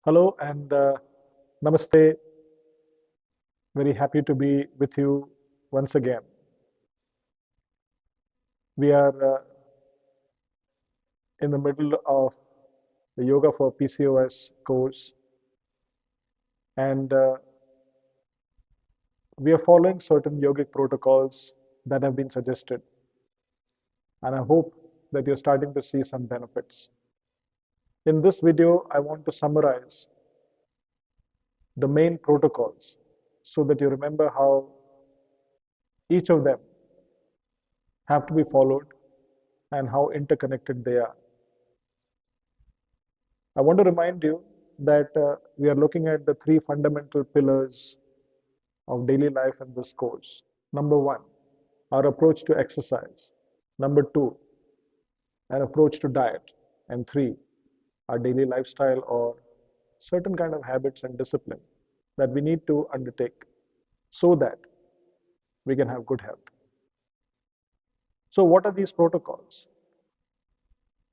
Hello and namaste. Very happy to be with you once again. We are in the middle of the Yoga for PCOS course, and we are following certain yogic protocols that have been suggested. And I hope that you're starting to see some benefits. In this video, I want to summarize the main protocols so that you remember how each of them have to be followed and how interconnected they are. I want to remind you that we are looking at the three fundamental pillars of daily life in this course. Number one, our approach to exercise. Number two, an approach to diet. And three, our daily lifestyle or certain kind of habits and discipline that we need to undertake so that we can have good health. So, what are these protocols?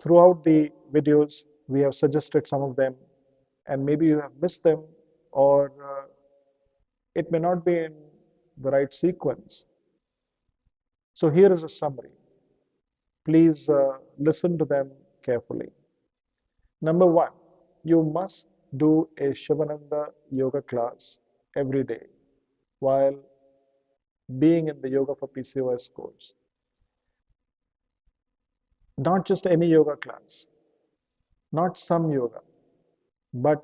Throughout the videos, we have suggested some of them, and maybe you have missed them, or it may not be in the right sequence. So here is a summary. Please listen to them carefully. Number one, you must do a Sivananda yoga class every day while being in the Yoga for PCOS course. Not just any yoga class, not some yoga, but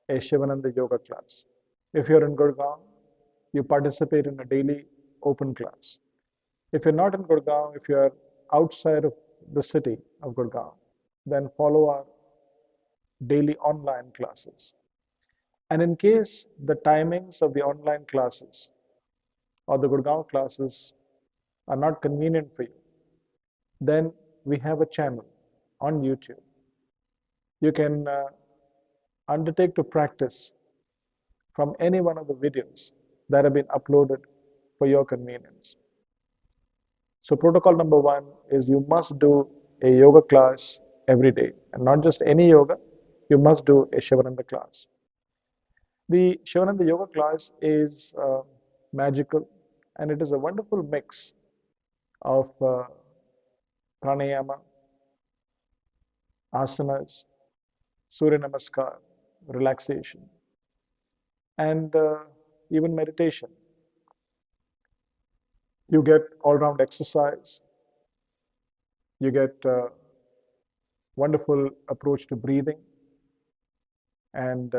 a Sivananda yoga class. If you're in Gurgaon, you participate in a daily open class. If you're not in Gurgaon, if you're outside of the city of Gurgaon, then follow our daily online classes. And in case the timings of the online classes or the Gurgaon classes are not convenient for you, then we have a channel on YouTube. You can undertake to practice from any one of the videos that have been uploaded for your convenience. So protocol number one is you must do a yoga class every day, and not just any yoga, you must do a Shivananda class. The Shivananda yoga class is magical, and it is a wonderful mix of pranayama, asanas, Surya Namaskar, relaxation, and even meditation. You get all-round exercise. You get wonderful approach to breathing, and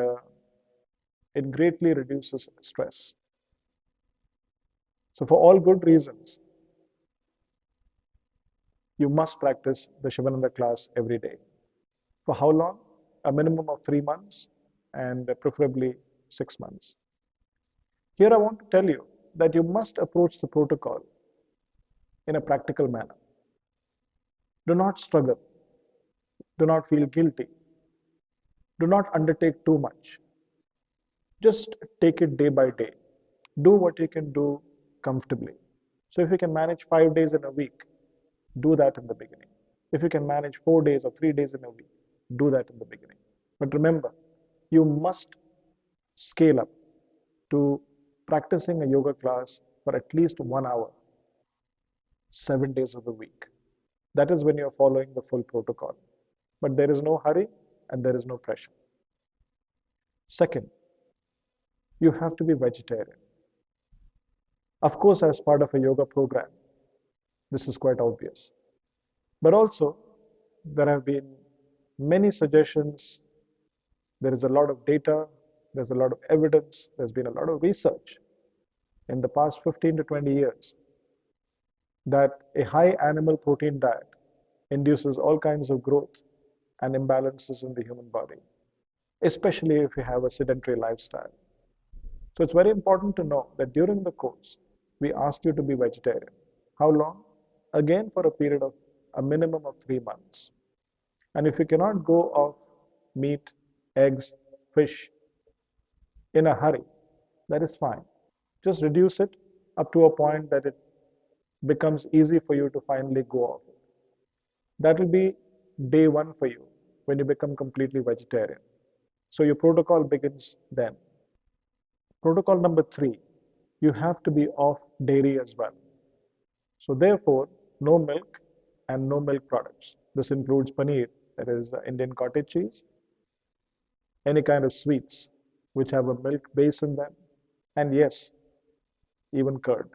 it greatly reduces stress. So for all good reasons, you must practice the Shivananda class every day. For how long? A minimum of 3 months and preferably 6 months. Here I want to tell you that you must approach the protocol in a practical manner. Do not struggle. Do not feel guilty. Do not undertake too much. Just take it day by day. Do what you can do comfortably. So if you can manage 5 days in a week, do that in the beginning. If you can manage 4 days or 3 days in a week, do that in the beginning. But remember, you must scale up to practicing a yoga class for at least 1 hour, 7 days of the week. That is when you're following the full protocol. But there is no hurry and there is no pressure. Second, you have to be vegetarian. Of course, as part of a yoga program, this is quite obvious. But also, there have been many suggestions. There is a lot of data, there's a lot of evidence, there's been a lot of research in the past 15 to 20 years that a high animal protein diet induces all kinds of growth and imbalances in the human body, especially if you have a sedentary lifestyle. So it's very important to know that during the course, we ask you to be vegetarian. How long? Again, for a period of a minimum of 3 months. And if you cannot go off meat, eggs, fish in a hurry, that is fine. Just reduce it up to a point that it becomes easy for you to finally go off it. That will be day one for you when you become completely vegetarian. So your protocol begins then. Protocol number 3, you have to be off dairy as well. So therefore, no milk and no milk products. This includes paneer, that is Indian cottage cheese, any kind of sweets which have a milk base in them, and yes, even curd.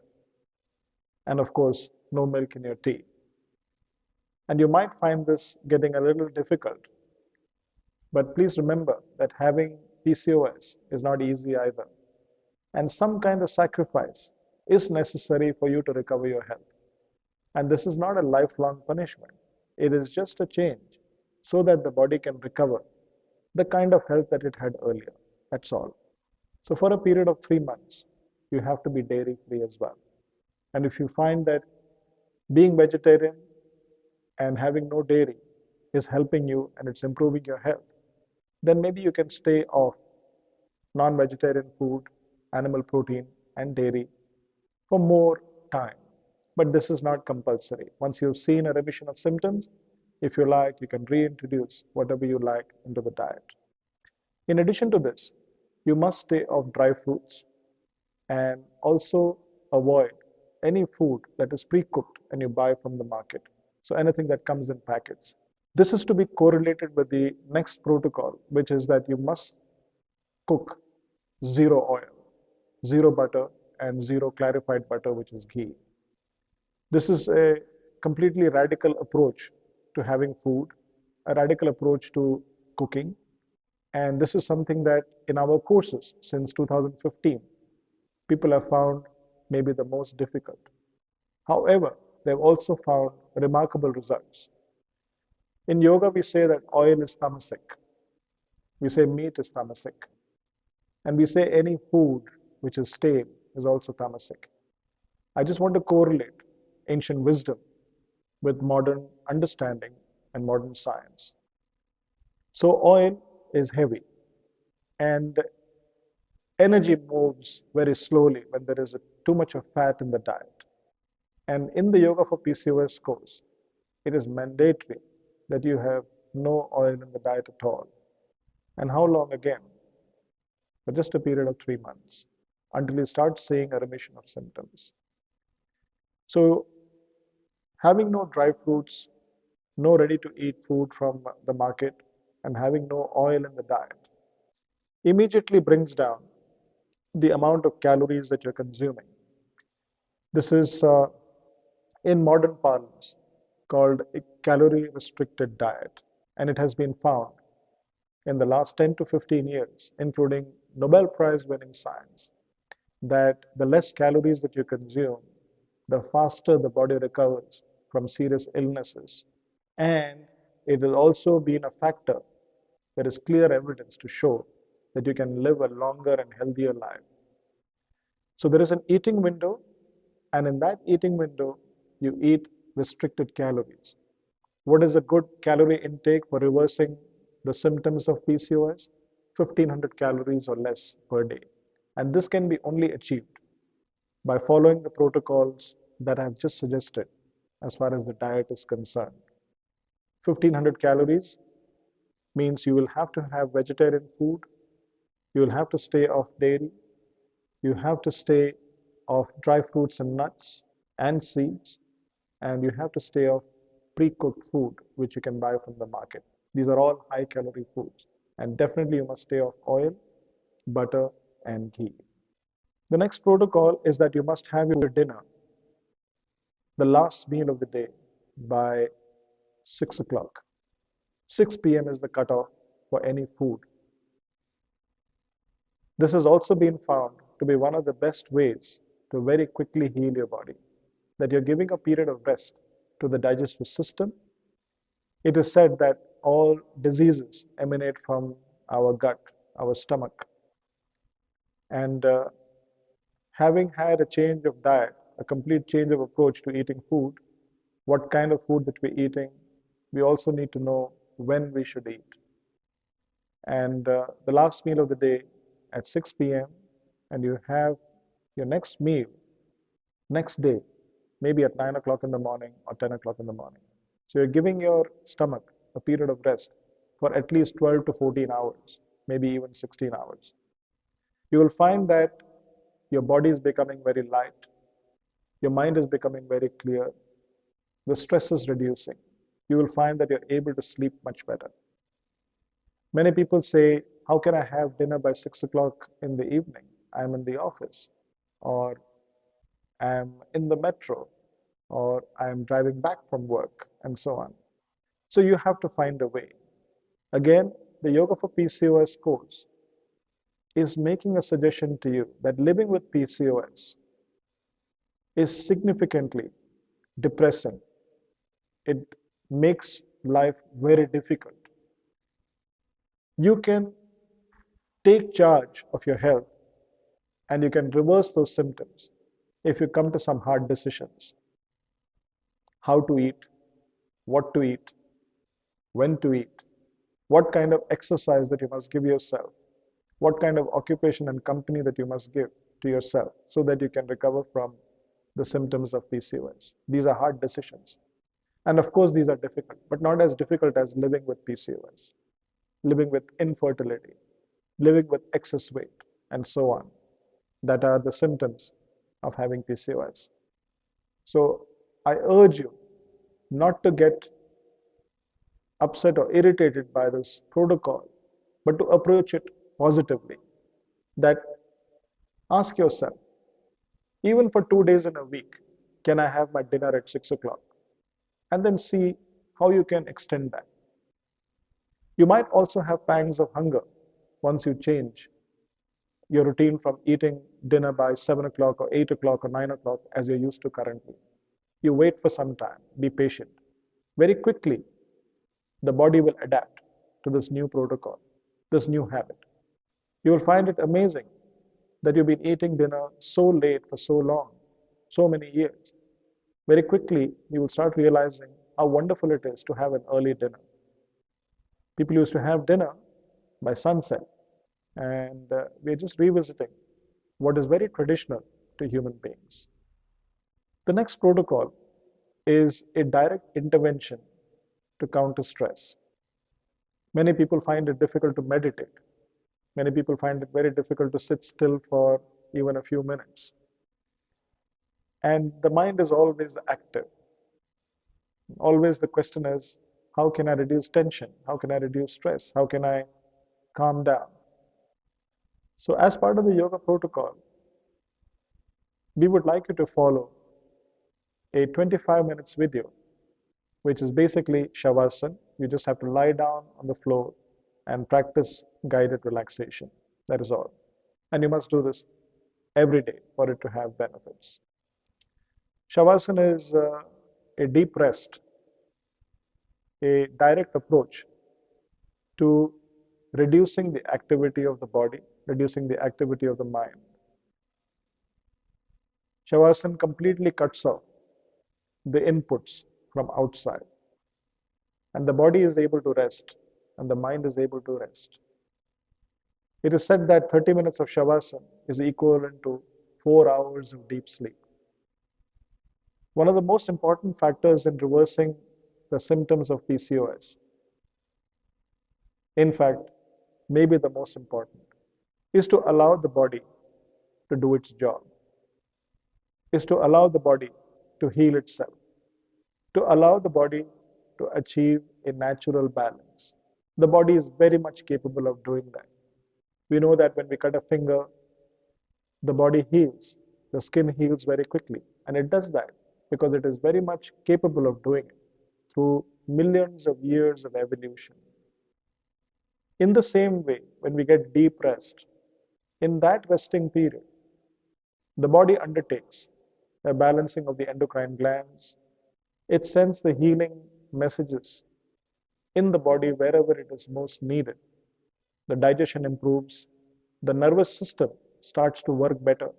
And of course, no milk in your tea. And you might find this getting a little difficult, but please remember that having PCOS is not easy either. And some kind of sacrifice is necessary for you to recover your health. And this is not a lifelong punishment. It is just a change so that the body can recover the kind of health that it had earlier. That's all. So for a period of 3 months, you have to be dairy free as well. And if you find that being vegetarian and having no dairy is helping you and it's improving your health, then maybe you can stay off non-vegetarian food, animal protein, and dairy for more time. But this is not compulsory. Once you've seen a remission of symptoms, if you like, you can reintroduce whatever you like into the diet. In addition to this, you must stay off dry fruits and also avoid any food that is pre-cooked and you buy from the market. So anything that comes in packets. This is to be correlated with the next protocol, which is that you must cook zero oil, zero butter, and zero clarified butter, which is ghee. This is a completely radical approach to having food, a radical approach to cooking. And this is something that in our courses since 2015, people have found maybe the most difficult. However, they've also found remarkable results. In yoga, we say that oil is tamasic. We say meat is tamasic. And we say any food which is stale is also tamasic. I just want to correlate ancient wisdom with modern understanding and modern science. So oil is heavy and energy moves very slowly when there is too much of fat in the diet. And in the Yoga for PCOS course, it is mandatory that you have no oil in the diet at all. And how long again? For just a period of 3 months until you start seeing a remission of symptoms. So having no dry fruits, no ready to eat food from the market, and having no oil in the diet immediately brings down the amount of calories that you're consuming. This is, in modern parlance, called a calorie restricted diet. And it has been found in the last 10 to 15 years, including Nobel Prize winning science, that the less calories that you consume, the faster the body recovers from serious illnesses. And it has also been a factor. There is clear evidence to show that you can live a longer and healthier life. So there is an eating window, and in that eating window, you eat restricted calories. What is a good calorie intake for reversing the symptoms of PCOS? 1500 calories or less per day. And this can be only achieved by following the protocols that I've just suggested as far as the diet is concerned. 1500 calories means you will have to have vegetarian food, you will have to stay off dairy, you have to stay off dry fruits and nuts and seeds, and you have to stay off pre-cooked food which you can buy from the market. These are all high calorie foods, and definitely you must stay off oil, butter, and ghee. The next protocol is that you must have your dinner, the last meal of the day, by 6 o'clock. 6 p.m. is the cutoff for any food. This has also been found to be one of the best ways to very quickly heal your body, that you're giving a period of rest to the digestive system. It is said that all diseases emanate from our gut, our stomach. And having had a change of diet, a complete change of approach to eating food, what kind of food that we're eating, we also need to know when we should eat. And the last meal of the day at 6 p.m., and you have your next meal next day, maybe at 9 o'clock in the morning or 10 o'clock in the morning. So you're giving your stomach a period of rest for at least 12 to 14 hours maybe even 16 hours. You will find that your body is becoming very light, your mind is becoming very clear, the stress is reducing. You will find that you're able to sleep much better. Many people say, how can I have dinner by 6 o'clock in the evening? I'm in the office, or I'm in the metro, or I'm driving back from work, and so on. So you have to find a way. Again, the Yoga for PCOS course is making a suggestion to you that living with PCOS is significantly depressing. It makes life very difficult. You can take charge of your health and you can reverse those symptoms if you come to some hard decisions. How to eat, what to eat, when to eat, what kind of exercise that you must give yourself, what kind of occupation and company that you must give to yourself so that you can recover from the symptoms of PCOS. These are hard decisions. And of course, these are difficult, but not as difficult as living with PCOS, living with infertility, living with excess weight, and so on. That are the symptoms of having PCOS. So I urge you not to get upset or irritated by this protocol, but to approach it positively. That ask yourself, even for 2 days in a week, can I have my dinner at 6 o'clock? And then see how you can extend that. You might also have pangs of hunger once you change your routine from eating dinner by 7 o'clock or 8 o'clock or 9 o'clock as you're used to currently. You wait for some time, be patient. Very quickly, the body will adapt to this new protocol, this new habit. You will find it amazing that you've been eating dinner so late for so long, so many years. Very quickly, you will start realizing how wonderful it is to have an early dinner. People used to have dinner by sunset, and we're just revisiting what is very traditional to human beings. The next protocol is a direct intervention to counter stress. Many people find it difficult to meditate. Many people find it very difficult to sit still for even a few minutes. And the mind is always active. Always the question is, how can I reduce tension? How can I reduce stress? How can I calm down? So as part of the yoga protocol, we would like you to follow a 25 minutes video, which is basically Shavasana. You just have to lie down on the floor and practice guided relaxation. That is all. And you must do this every day for it to have benefits. Shavasana is a deep rest, a direct approach to reducing the activity of the body, reducing the activity of the mind. Shavasana completely cuts off the inputs from outside, and the body is able to rest, and the mind is able to rest. It is said that 30 minutes of Shavasana is equivalent to 4 hours of deep sleep. One of the most important factors in reversing the symptoms of PCOS, in fact, maybe the most important, is to allow the body to do its job, is to allow the body to heal itself, to allow the body to achieve a natural balance. The body is very much capable of doing that. We know that when we cut a finger, the body heals, the skin heals very quickly, and it does that because it is very much capable of doing it through millions of years of evolution. In the same way, when we get deep rest, in that resting period, the body undertakes a balancing of the endocrine glands. It sends the healing messages in the body wherever it is most needed. The digestion improves, the nervous system starts to work better,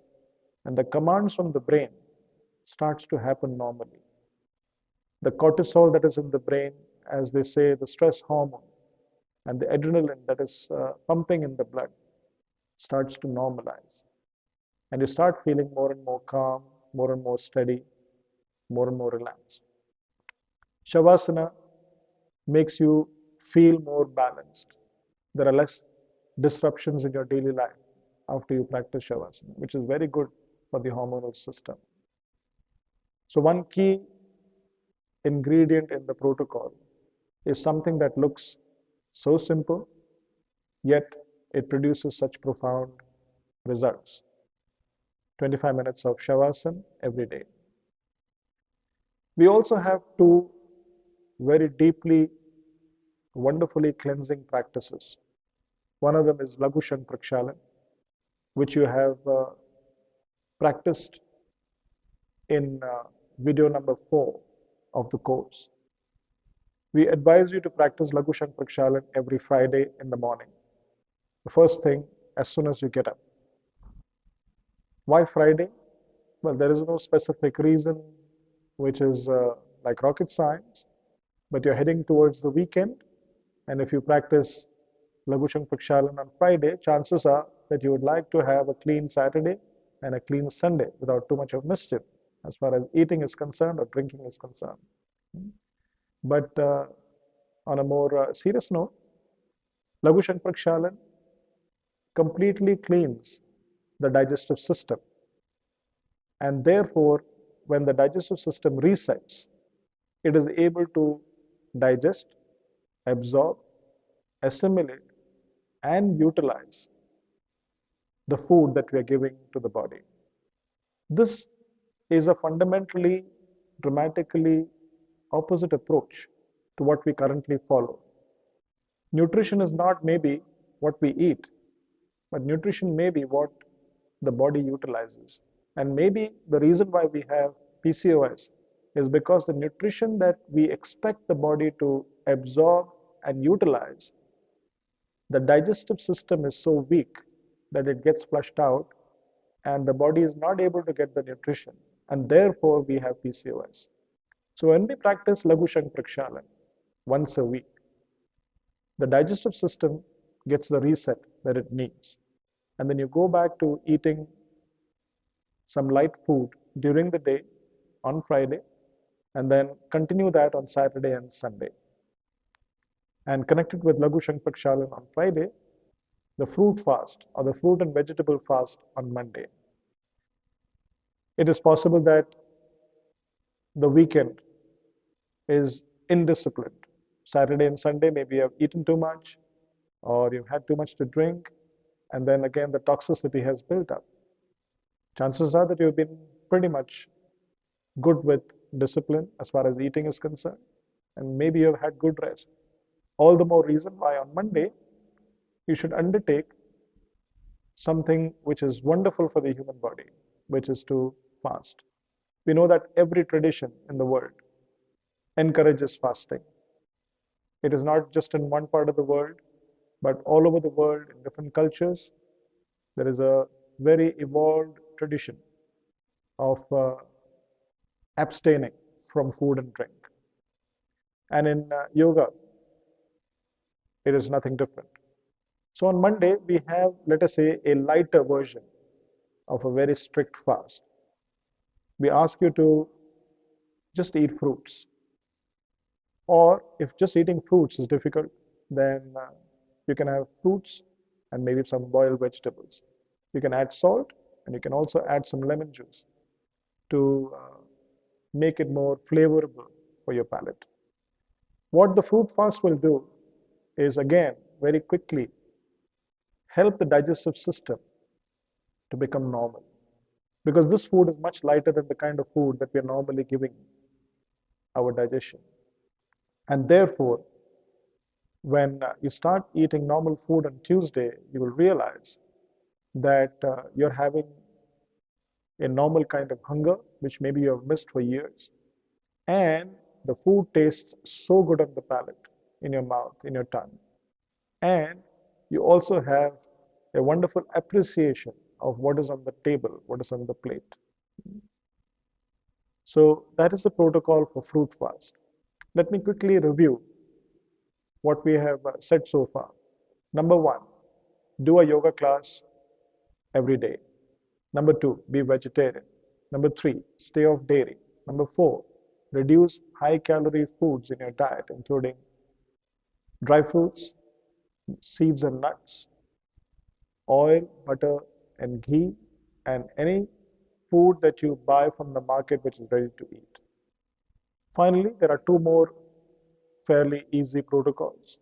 and the commands from the brain starts to happen normally. The cortisol that is in the brain, as they say, the stress hormone, and the adrenaline that is pumping in the blood starts to normalize. And you start feeling more and more calm, more and more steady, more and more relaxed. Shavasana makes you feel more balanced. There are less disruptions in your daily life after you practice Shavasana, which is very good for the hormonal system. So one key ingredient in the protocol is something that looks so simple, yet it produces such profound results. 25 minutes of Shavasana every day. We also have two very deeply, wonderfully cleansing practices. One of them is Laghu Prakshalan, which you have practiced in video number 4 of the course. We advise you to practice Laghu Prakshalan every Friday in the morning. The first thing, as soon as you get up. Why Friday? Well, there is no specific reason which is like rocket science, but you're heading towards the weekend, and if you practice Laghu Prakshalan on Friday, chances are that you would like to have a clean Saturday and a clean Sunday without too much of mischief as far as eating is concerned or drinking is concerned. But on a more serious note, Laghu Prakshalan completely cleans the digestive system, and therefore when the digestive system resets, it is able to digest, absorb, assimilate, and utilize the food that we are giving to the body. This is a fundamentally, dramatically opposite approach to what we currently follow. Nutrition is not maybe what we eat, but nutrition may be what the body utilizes. And maybe the reason why we have PCOS is because the nutrition that we expect the body to absorb and utilize, the digestive system is so weak that it gets flushed out and the body is not able to get the nutrition, and therefore we have PCOS. So when we practice Laghu Prakshalan once a week, the digestive system gets the reset that it needs. And then you go back to eating some light food during the day on Friday, and then continue that on Saturday and Sunday. And connected with Laghu Prakshalan on Friday, the fruit fast or the fruit and vegetable fast on Monday. It is possible that the weekend is indisciplined. Saturday and Sunday, maybe you have eaten too much or you've had too much to drink, and then again the toxicity has built up. Chances are that you've been pretty much good with discipline as far as eating is concerned, and maybe you've had good rest. All the more reason why on Monday you should undertake something which is wonderful for the human body, which is to fast. We know that every tradition in the world encourages fasting. It is not just in one part of the world, but all over the world in different cultures. There is a very evolved tradition of abstaining from food and drink. And in yoga, it is nothing different. So on Monday, we have, let us say, a lighter version of a very strict fast. We ask you to just eat fruits. Or if just eating fruits is difficult, then you can have fruits and maybe some boiled vegetables. You can add salt, and you can also add some lemon juice to make it more flavorable for your palate. What the fruit fast will do is, again, very quickly help the digestive system to become normal. Because this food is much lighter than the kind of food that we are normally giving our digestion. And therefore, when you start eating normal food on Tuesday, you will realize that you're having a normal kind of hunger, which maybe you have missed for years. And the food tastes so good on the palate, in your mouth, in your tongue. And you also have a wonderful appreciation of what is on the table, what is on the plate. So that is the protocol for fruit fast. Let me quickly review what we have said so far. Number 1, do a yoga class every day. Number 2, be vegetarian. Number 3, stay off dairy. Number 4, reduce high-calorie foods in your diet, including dry fruits, seeds and nuts, oil, butter, and ghee, and any food that you buy from the market which is ready to eat. Finally, there are two more fairly easy protocols.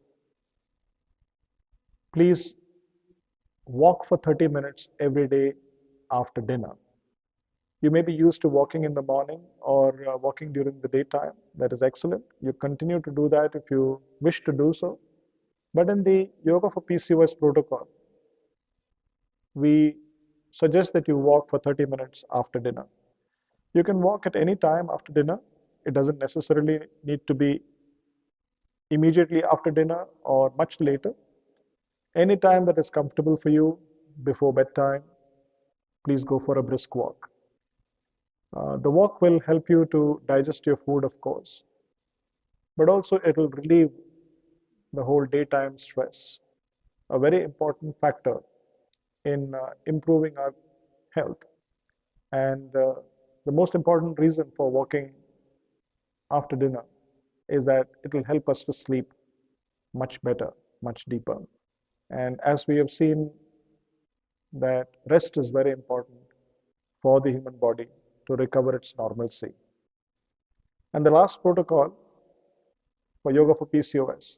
Please walk for 30 minutes every day after dinner. You may be used to walking in the morning or walking during the daytime. That is excellent. You continue to do that if you wish to do so. But in the Yoga for PCOS protocol, we suggest that you walk for 30 minutes after dinner. You can walk at any time after dinner. It doesn't necessarily need to be immediately after dinner or much later. Any time that is comfortable for you before bedtime, please go for a brisk walk. The walk will help you to digest your food, of course, but also it will relieve the whole daytime stress, a very important factor in improving our health. And the most important reason for walking after dinner is that it will help us to sleep much better, much deeper. And as we have seen, that rest is very important for the human body to recover its normalcy. And the last protocol for yoga for PCOS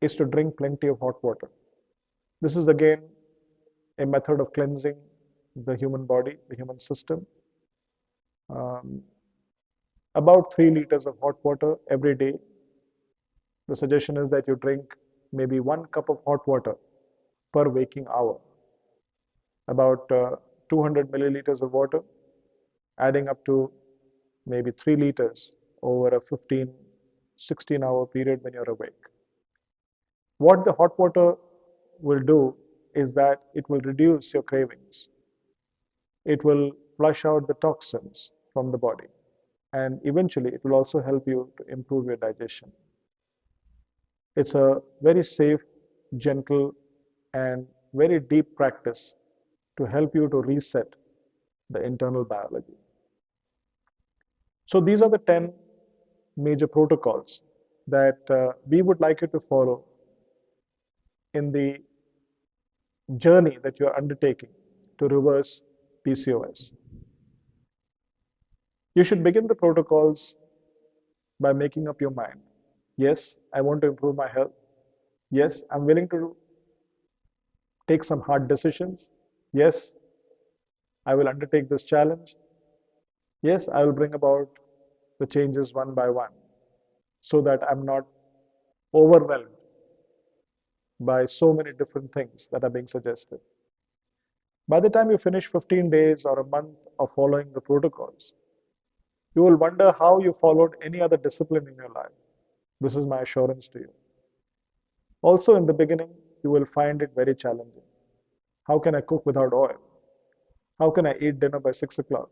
is to drink plenty of hot water. This is again a method of cleansing the human body, the human system. Um, about 3 liters of hot water every day. The suggestion is that you drink maybe 1 cup of hot water per waking hour, about 200 milliliters of water, adding up to maybe 3 liters over a 15, 16-hour period when you're awake. What the hot water will do is that it will reduce your cravings. It will flush out the toxins from the body, and eventually it will also help you to improve your digestion. It's a very safe, gentle, and very deep practice to help you to reset the internal biology. So these are the 10 major protocols that we would like you to follow in the journey that you are undertaking to reverse PCOS. You should begin the protocols by making up your mind. Yes, I want to improve my health. Yes, I'm willing to take some hard decisions. Yes, I will undertake this challenge. Yes, I will bring about the changes one by one so that I'm not overwhelmed by so many different things that are being suggested. By the time you finish 15 days or a month of following the protocols, you will wonder how you followed any other discipline in your life. This is my assurance to you. Also, in the beginning, you will find it very challenging. How can I cook without oil? How can I eat dinner by 6 o'clock?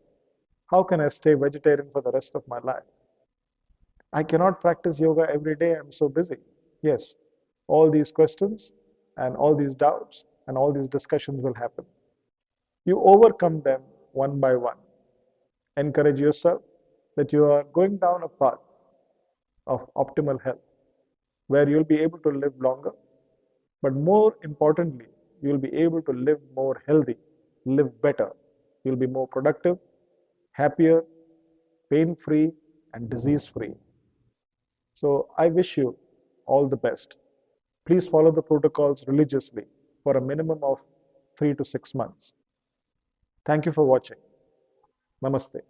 How can I stay vegetarian for the rest of my life? I cannot practice yoga every day, I'm so busy. Yes, all these questions and all these doubts and all these discussions will happen. You overcome them one by one. Encourage yourself that you are going down a path of optimal health where you'll be able to live longer, but more importantly, you'll be able to live more healthy, live better. You'll be more productive, happier, pain-free, and disease-free. So I wish you all the best. Please follow the protocols religiously for a minimum of 3 to 6 months. Thank you for watching. Namaste.